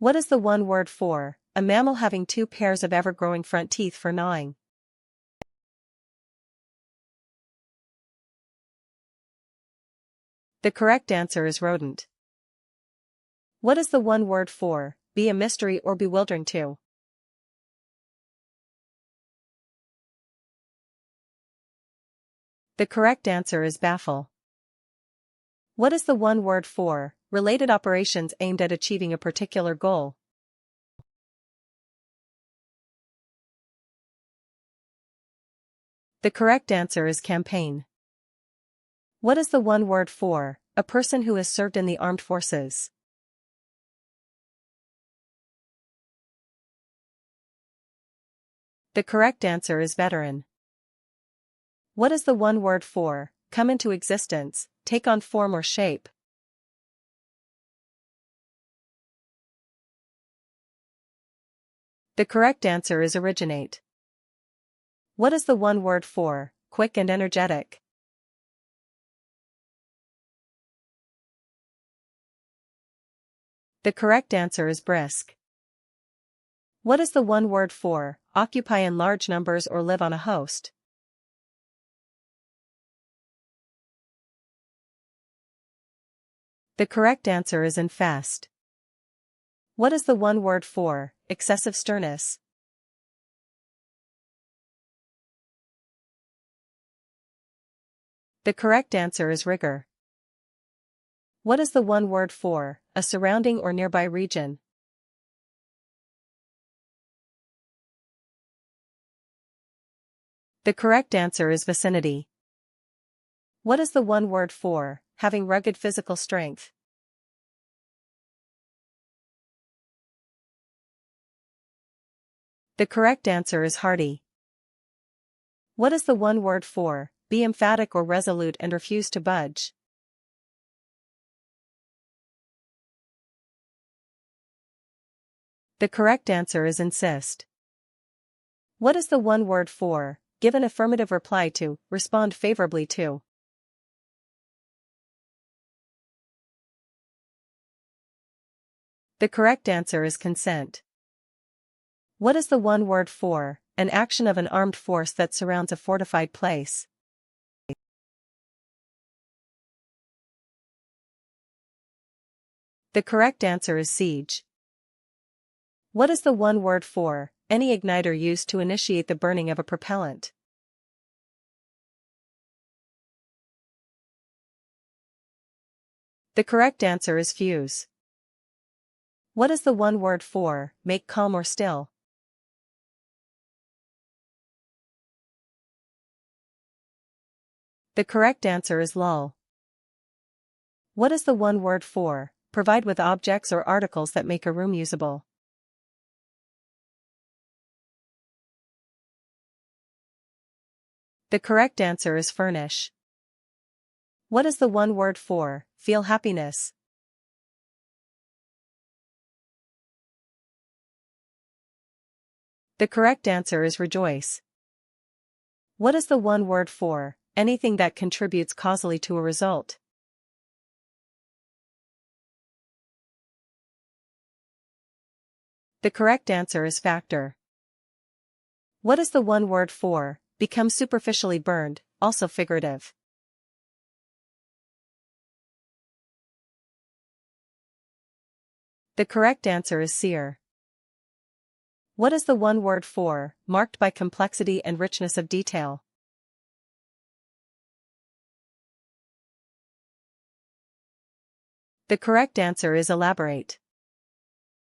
What is the one word for a mammal having two pairs of ever-growing front teeth for gnawing? The correct answer is rodent. What is the one word for be a mystery or bewildering to? The correct answer is baffle. What is the one word for related operations aimed at achieving a particular goal? The correct answer is campaign. What is the one word for a person who has served in the armed forces? The correct answer is veteran. What is the one word for come into existence, take on form or shape? The correct answer is originate. What is the one word for quick and energetic? The correct answer is brisk. What is the one word for occupy in large numbers or live on a host? The correct answer is infest. What is the one word for excessive sternness? The correct answer is rigor. What is the one word for a surrounding or nearby region? The correct answer is vicinity. What is the one word for having rugged physical strength? The correct answer is hardy. What is the one word for be emphatic or resolute and refuse to budge? The correct answer is insist. What is the one word for give an affirmative reply to, respond favorably to? The correct answer is consent. What is the one word for an action of an armed force that surrounds a fortified place? The correct answer is siege. What is the one word for any igniter used to initiate the burning of a propellant? The correct answer is fuse. What is the one word for make calm or still? The correct answer is lull. What is the one word for provide with objects or articles that make a room usable? The correct answer is furnish. What is the one word for feel happiness? The correct answer is rejoice. What is the one word for anything that contributes causally to a result? The correct answer is factor. What is the one word for become superficially burned, also figurative? The correct answer is sear. What is the one word for marked by complexity and richness of detail? The correct answer is elaborate.